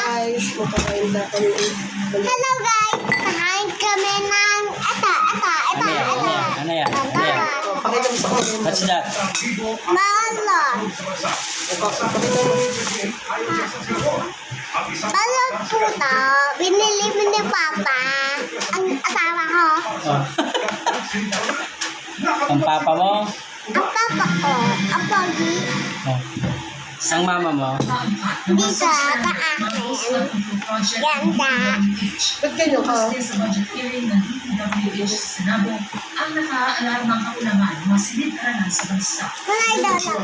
guys, kumakain na kami. Hello guys, kain kami ng Ano yan? Pakita mo sa kanya. What's that? balot. Balot po to, binili mo ni Papa, ang asawa ko. Oh. Ang papa mo? Ang papa ko, ang pogi, Oh. Ang mama mo? dito sa akin. Ganda. Ba't ganyan ka? Ang nakaalarm ng kaulaman, mga silid-aralan sa bansa. Kulay daw lang.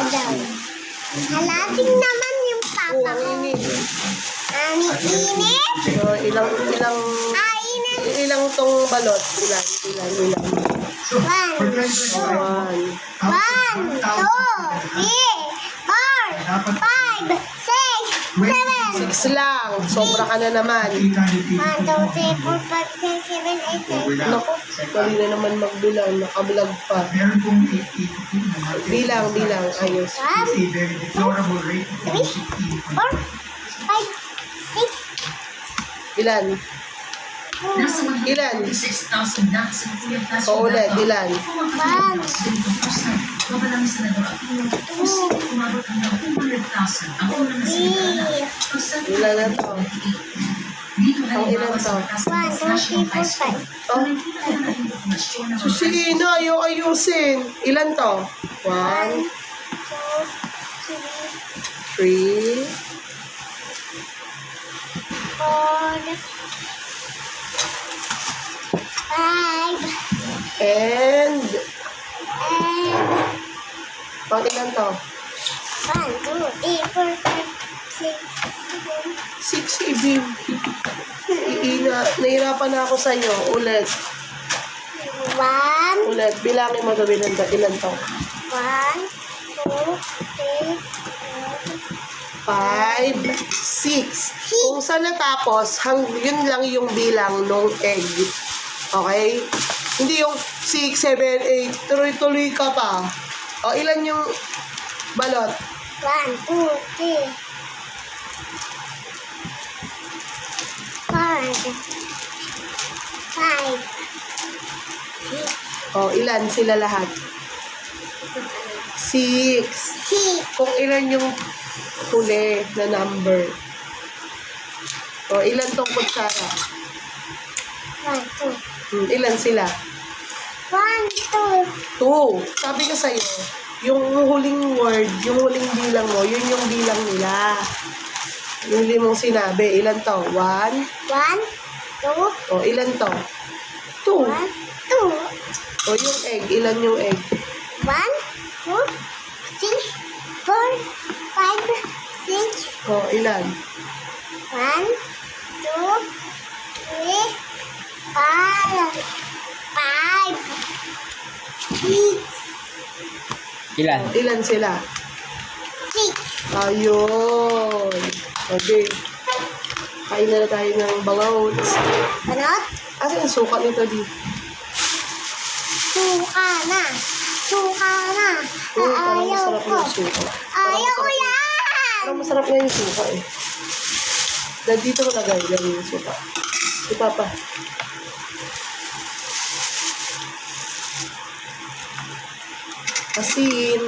Ganda. Halating naman yung papa ko. Ang init. So, ilang Init. tong balot? Ilan? One, two, three, four, five, six, seven. 6 lang. Sobra ka na naman. 1, 2, 3, 4, 5, 6, 7, 8, 9. Naku, mali na naman magbilang. Nakablog pa. Bilang. Ayos. 1, 2, 3, 4, 5, 6, Ilan? Nasa Ilan? 6,000 na sa kulay kaso. O ulit, ilan? Mabalang senador at umabot hanggang 200,000 ang unang na silid-aralan. Ilan na to? Dito Ang ilan to? 1, 2, 3, 4, 5. Oh, Susino, ayaw ayusin. Ilan to? 1, 2, 3, 4, 5, and and pang ilan to? 1, 2, 3, 4, 5, 6, 7, 6 ibig. Nahirapan na ako sa'yo. Ulit. 1, Bilangin mo to, ilan to? 1, 2, 3, 5, 6. Kung saan natapos, yun lang yung bilang nung egg. Okay? Hindi yung 6, 7, 8. Tuloy-tuloy ka pa. O, ilan yung balot? 1, 2, 3, 4, 5, 6, O, ilan sila lahat? 6. 6, Kung ilan yung huli na number. O, ilan tong kutsara? 1, 2, Ilan sila? 1, 2, 2. Sabi ko sa'yo, yung huling word, yung huling bilang mo, yun yung bilang nila. Yung hindi mong sinabi. Ilan to? 1? 1, 2, O, ilan to? 2. 1, 2, O, yung egg. Ilan yung egg? 1, 2, 3, 4, 5, 6, O, ilan? 1, 2, 3, 4, 5, 6, Ilan? Ilan sila? 6. Ayun. Okay. Kain na tayo ng bangouts. Banot? Asa yung suka nito di? Suka na. Parang Ayaw masarap ko. yung suka. Ayaw ko yan! Parang masarap nga yung suka eh. Dahil dito ko lagay yung suka. Ito pa. Asin.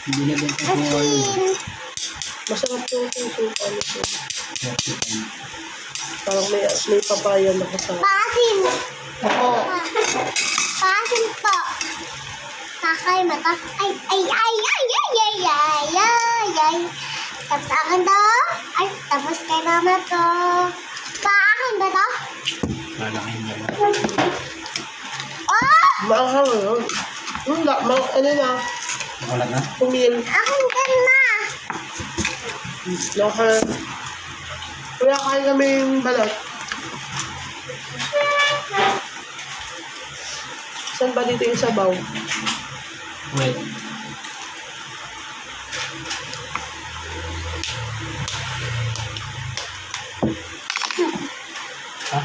Hindi na din ito yung Asin. Masarap yung suka nito. Parang may papaya na kasama. Paasin. Oo. Paasin po. Kakay mata. Ay. Tapos akin to. Ay, tapos kay mama to. Paakin ba to? Lalaking na lang. Oh! Maanghang yun. Ano na? Wala na? Pumil. Akin ka na. Naka. Kuya, kain kami yung balot. Saan ba dito yung sabaw? Wait. Ha?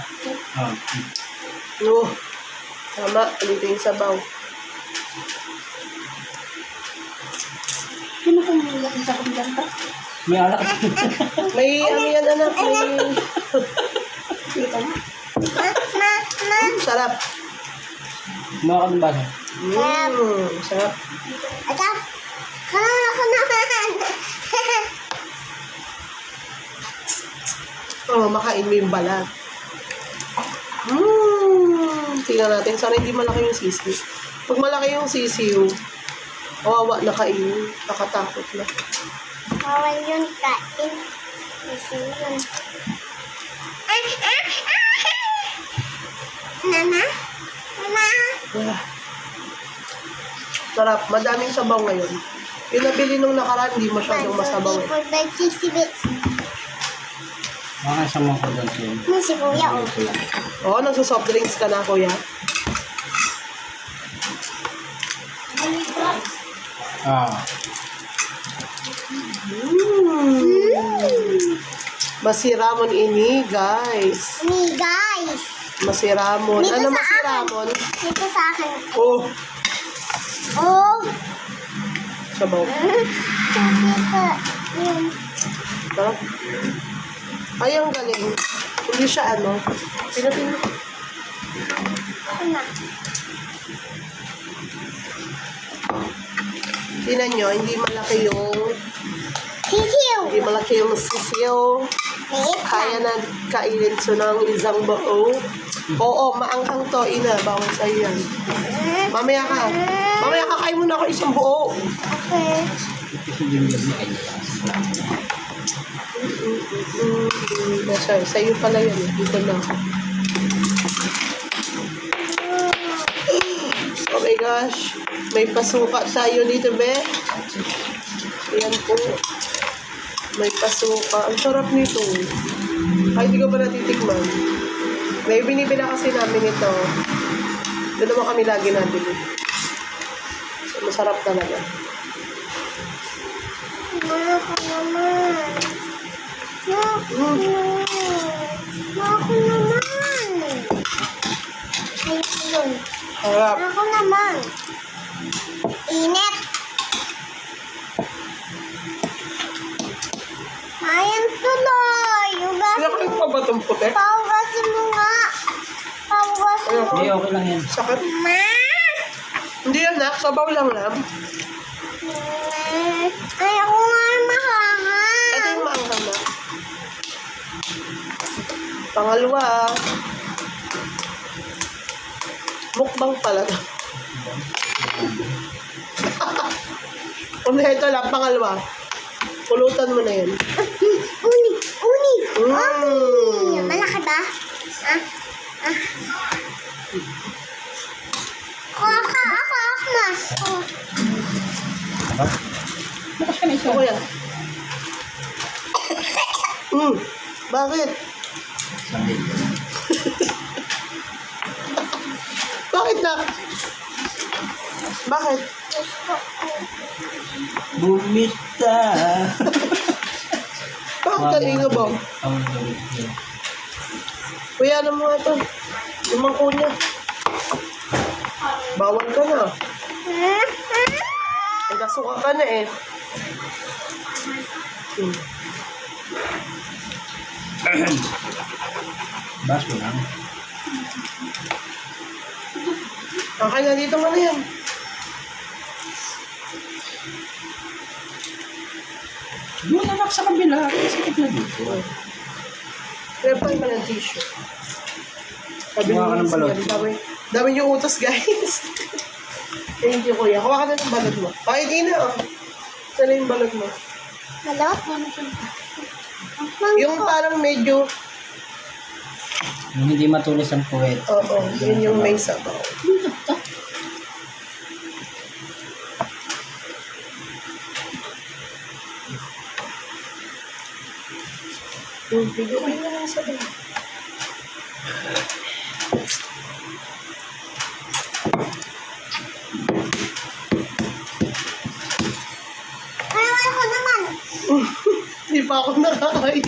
Oh. No. Tama, dito yung sabaw. Sino Umiyak sa kumdang ko. May alak. May ano yan, anak. May... Sarap. Mga ka ng basa. Sarap. Atap. Ako naman. Makain mo yung balat. Tingnan natin. Sana hindi malaki yung sisiw. Pag malaki yung sisiw, kawawa na kainin. Nakatakot na. Bawal yun kain. Kasi yun. Mama? Mama? Sarap. Madaming sabaw ngayon. Yung nabili nung nakaraan, hindi masyadong masabaw. For the sisibit. Mga sa mga kondansin. Si Kuya, oh. Oo, nagsasoft drinks ka na, kuya. Ah. Masiramon ini, guys. Ni guys. Masiramon. Dito Ano sa masiramon? Dito sa akin. Oh, Oh. sabaw. Dito. Yun. Sarap. Ay, ang galing. Hindi siya ano. Pinapin. Ano? Tingnan nyo, hindi malaki yung Sisiw. hindi malaki yung sisiyo. Liit Kaya lang. na kainin so ng isang buo. Oo, maanghang to, ina. Bawang sa'yo yan. Mamaya ka. Mamaya ka, kain muna ako isang buo. Okay. Kasi yung gabi kayo. Sa'yo pala yan. Dito na ako. Oh my gosh. May pasuka tayo dito, be. Ayan po. May pasuka. Ang sarap nito. Ay, hindi ko pa natitikman. May binibila kasi namin ito. Doon naman kami lagi nabili. So, masarap talaga. Ako naman. Ako naman. Ayun. Sarap. Ako naman. Init. Ayan tuloy. Pinakalit pa ba itong puti? Paugasin mo nga. Paugasin mo. Hindi, okay lang yan. Sakit. Ma! Hindi yan, nak. Sabaw lang lang. Ayoko nga mahangan. Ito yung maanghang na. Pangalawa. Mukbang pala. Kung ito lang, pangalawa. Pulutan mo na yan. Uni! Uni! Mm. Uni! Malaki ba? Ako, mas. Oh. Diba? Bukas ka na isa. Ako yan. Bakit? Sabi. Bakit na? Bakit? Gusto ko. Bumita. Bakit ka ingabang? Ang galit niya. Kuya, ano mo nga ito? Yung mangko niya. Bawal ka na. Nagkasuka ka na eh. Bas ko lang. Okay na, dito mo na yan. Doon anak sa kabila. Sakit na dito. Prepare mo ng tissue. Sabi Kuha ka ng ni balot. Sian, dami yung utos, guys. Thank you, kuya. Kuha ka na ng balot mo. Bakit ina, oh. Sana yung balot mo. Malot? Yung parang medyo, Yung hindi matulis ang puwet. oo, yun yung may sabaw. Bigyan ko yun lang sabaw. Ako naman. Hindi pa ako nakakain.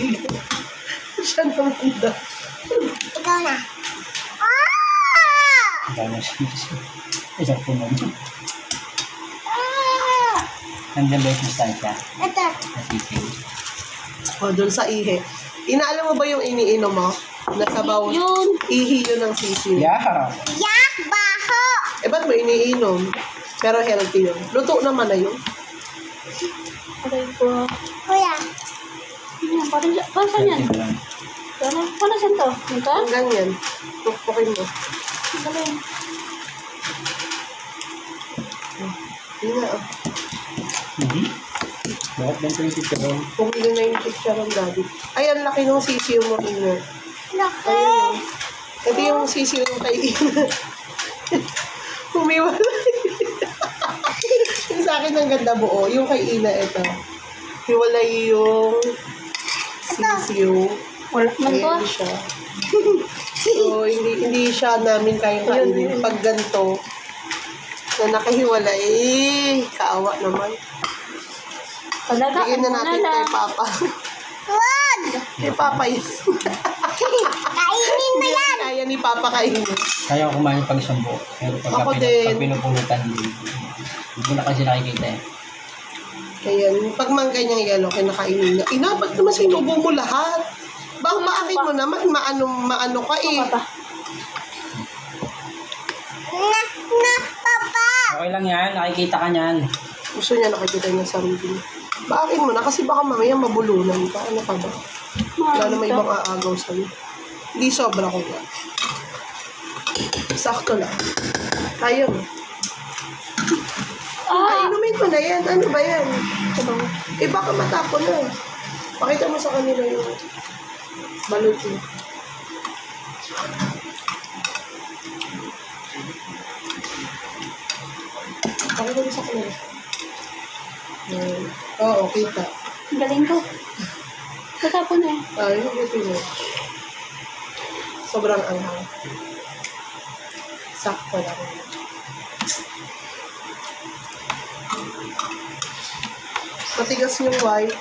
Siya naman daw. Ikaw na. Ah! Dami siya. Isang puno. Nandiyan ba yung sustansya? Ito. Nasisiw. O, dun sa ihi. Inaalam mo ba yung iniinom mo? Nasabaw. Yun. Ihi yun ang sisiw. Yeah. Yak! Baho! Eh, ba't mo iniinom? Pero healthy yun. Luto naman na yun. Aray ko. Kuya. Yan, parang saan yan? Paano saan to? Ito? Ang ganyan. Pukpukin mo. Ang galing. Yun na. Hindi. Bakit ba yung picture doon? Kung yun na yung picture ng daddy. Ay, ang laki ng sisiw mo, Ina. Laki. Ayun. Ito yung sisiw ng kay Ina. Humiwalay. Yung sa akin ang ganda buo. Yung kay Ina, ito. Hiwalay yung sisiw. Wala man to. Ayan siya. So, hindi siya namin kayang kainin. Pag ganito, na nakahiwalay, kaawa naman. Talaga, Bigyan na ano natin lang. kay Papa. Wag! Kay Papa yun. Kainin mo yan! Kaya ni Papa kainin. Kaya ko kumain pag isang buo. Pero Ako din. pag pinupulutan, hindi ko na kasi nakikita eh. Kaya, pag mangga niyang yelo, kinakainin niya. Ina, ba't naman sinubo mo lahat? Baka maakin mo naman, maano ka eh. Papa. Na, papa! Okay lang yan, nakikita ka niyan. Gusto niya nakikita niya sarili. Baakin mo na, kasi baka mamaya mabulunan ka. Ano ka ba? Wala na may ibang aagaw sa'yo. Hindi sobra ko ba? Sakto lang. Kaya mo. Ay, inumin mo na yan. Ano ba yan? Eh, baka matapon na. Pakita mo sa kanila yung balot mo. Pakita mo sa kanila. Oo, kita. Ang galing ko. Tatapon na eh. Ay, ito mo. Sobrang anghang. Sakto lang. Matigas yung white.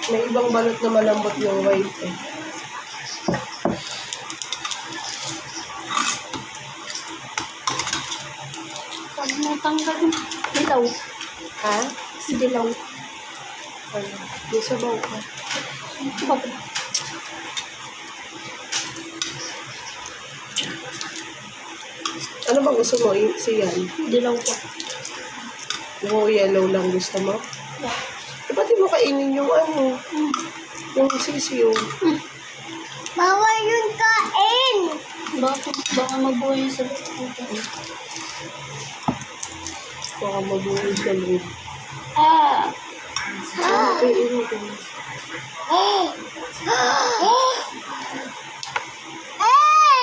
May ibang balot na malambot yung white eh. Pag natanggal yung dilaw. Ha? Dilaw. Ano? May sabaw ka. Papa. Ano bang gusto mo? Siyan? Dilaw ko. Yung yellow lang gusto mo? Yeah. Eh, ba't di mo kainin yung ano? Yung sisiyo? Bawal yung kain! Baka mabuhay yung sabi ko. Baka mabuhay sa loob. Ah! Okay, ino ko.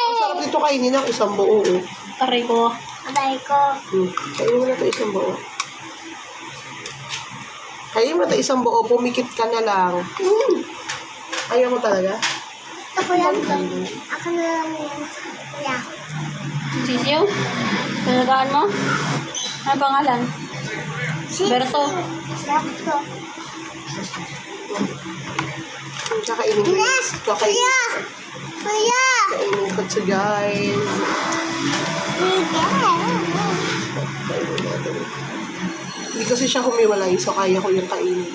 Ang sarap dito kainin ng isang buo. Oh. Aray ko. Abay ko. Kainin mo na ito isang buo. Kainin mo na ito isang buo. Pumikit ka na lang. Ayaw mo talaga? Ako lang to. Ako na lang yan. Kuya. Sisiyo? Talagaan mo? Ano pangalan? Berto. Berto. Kakainin mo. Yes! Kakainin Kuya! Kuya! Kainin ko ito, guys. Sige. Kainin natin. Hindi kasi siya humiwalay, so kaya ko yung kainin.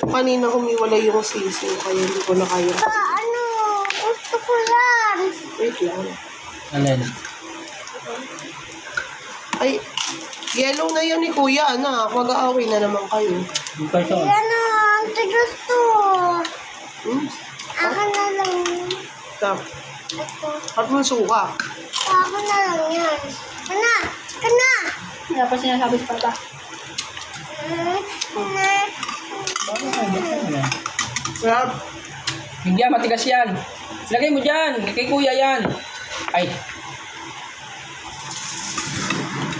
Kanina humiwalay yung sisi, kaya hindi ko na kaya. Ano? Gusto ko yan. Wait lang. Alin? Ay, yellow na yan ni Kuya, anak. Mag-aaway na naman kayo. Yung person. Yan na. Ang tigas to. Ako na lang. Tap. Ito. At mo suka. Ako na lang yan. Kana! Kana! Wala pa sinasabi sa papa. Kana! Well, Hindi yan, matigas yan. Lagay mo dyan. Kay kuya yan. Ay,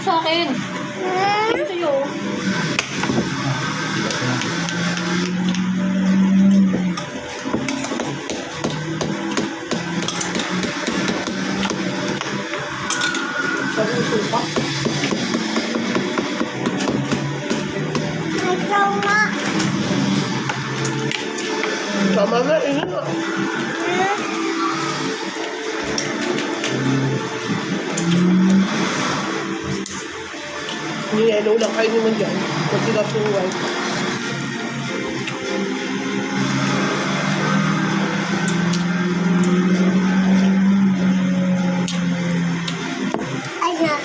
Sa akin. Sa'yo. sabi mo suka. Ikaw nga. Tama na, ino na. Hindi yellow lang. Kainin mo dyan. Matigas yung white. Ay na.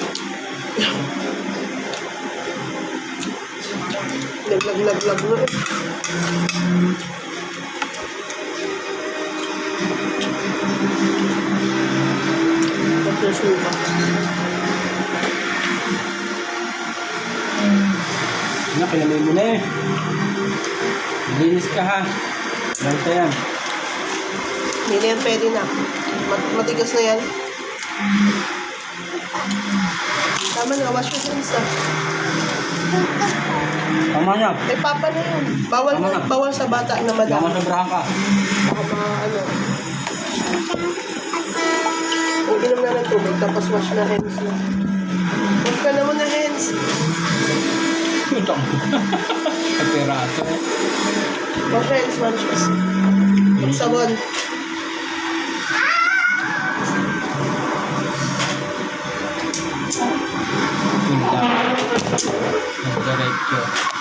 Lag na. Tapos suka. Ano, pinamay mo na eh. Linis ka ha. Ganito yan. Hindi na yan pwede na. Matigas na yan. Tama na, wash your hands na. Tama na. Ay, papa na yun. Bawal, Tama na. bawal sa bata na Baka madami. sobrahan ka. Baka ano. Inom na ng tubig, tapos wash na hands na. Wash ka na muna hands. Utang. Kapiraso. Wash hands, wash hands. Sabon. Punta. Nagdiretso.